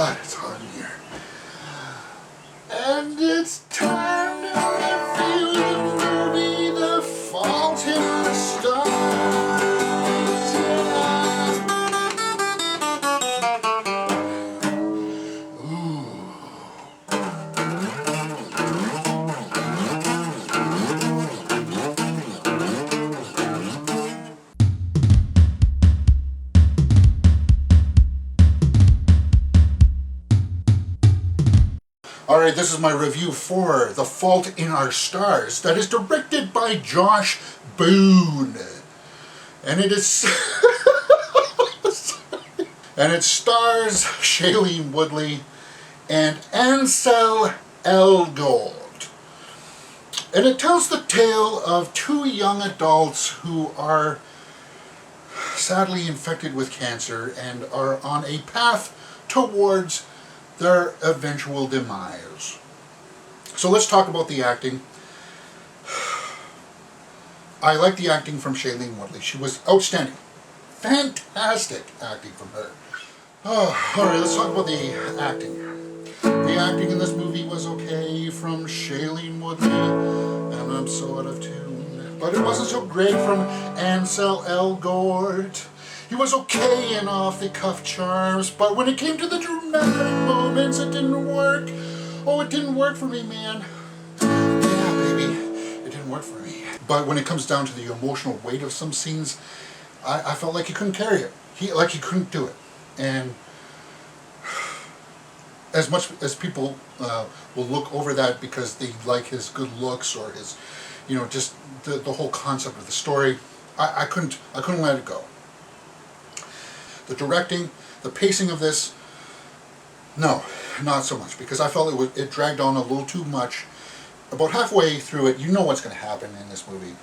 God, it's hot in here. And it's time to review the movie The Fault in Our Stars. Alright, this is my review for The Fault in Our Stars that is directed by Josh Boone. And it is... and it stars Shailene Woodley and Ansel Elgort. And it tells the tale of two young adults who are sadly infected with cancer and are on a path towards their eventual demise. So let's talk about the acting. I like the acting from Shailene Woodley. She was outstanding. Fantastic acting from her. Alright, let's talk about the acting. The acting in this movie was okay from Shailene Woodley, and I'm so out of tune. But it wasn't so great from Ansel Elgort. He was okay in off-the-cuff charms, but when it came to the dramatic moments, it didn't work. Oh, it didn't work for me, man. Yeah, baby, it didn't work for me. But when it comes down to the emotional weight of some scenes, I felt like he couldn't carry it. He couldn't do it. And as much as people will look over that because they like his good looks or his, just the whole concept of the story, I couldn't let it go. The directing, the pacing of this, no, not so much, because I felt it dragged on a little too much. About halfway through it, you know what's going to happen in this movie.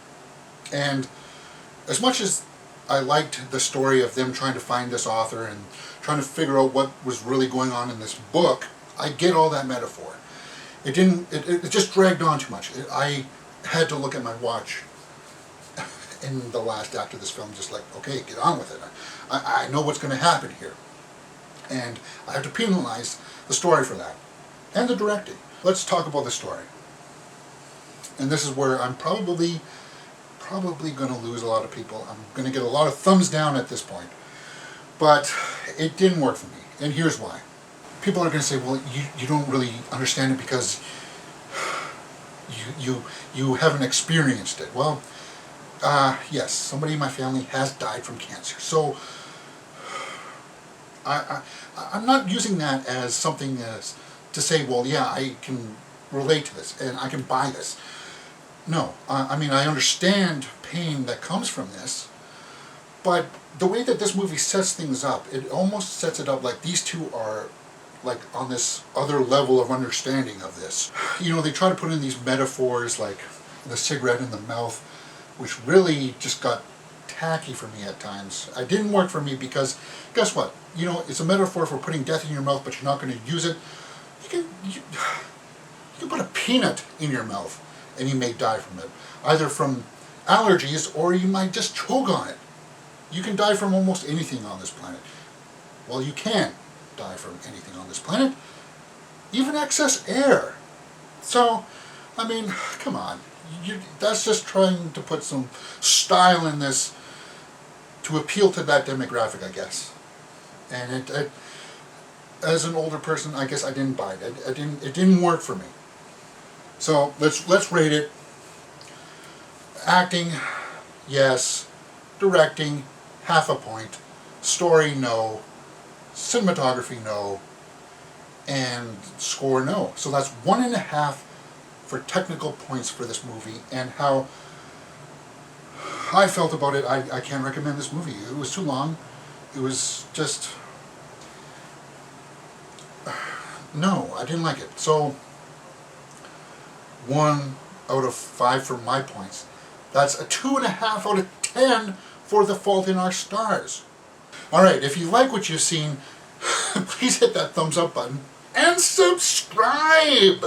And as much as I liked the story of them trying to find this author and trying to figure out what was really going on in this book, I get all that metaphor. It just dragged on too much. I had to look at my watch in the last act of this film, just like, okay, get on with it. I know what's going to happen here. And I have to penalize the story for that. And the directing. Let's talk about the story. And this is where I'm probably going to lose a lot of people. I'm going to get a lot of thumbs down at this point. But it didn't work for me. And here's why. People are going to say, well, you don't really understand it because you haven't experienced it. Well, yes, somebody in my family has died from cancer. So I'm not using that as something to say, well, yeah, I can relate to this and I can buy this. No, I mean, I understand pain that comes from this, but the way that this movie sets things up, it almost sets it up like these two are like on this other level of understanding of this. They try to put in these metaphors like the cigarette in the mouth, which really just got tacky for me at times. It didn't work for me because, guess what? It's a metaphor for putting death in your mouth, but you're not going to use it. You can put a peanut in your mouth and you may die from it. Either from allergies or you might just choke on it. You can die from almost anything on this planet. Well, you can die from anything on this planet. Even excess air. So, I mean, come on. That's just trying to put some style in this to appeal to that demographic, I guess. And it as an older person, I guess I didn't buy it. It didn't work for me. So let's rate it. Acting, yes. Directing, half a point. Story, no. Cinematography, no. And score, no. So that's 1.5 for technical points for this movie, and how I felt about it. I can't recommend this movie. It was too long. It was just... no, I didn't like it. So 1 out of 5 for my points. That's a 2.5 out of 10 for The Fault in Our Stars. Alright, if you like what you've seen, please hit that thumbs up button and subscribe!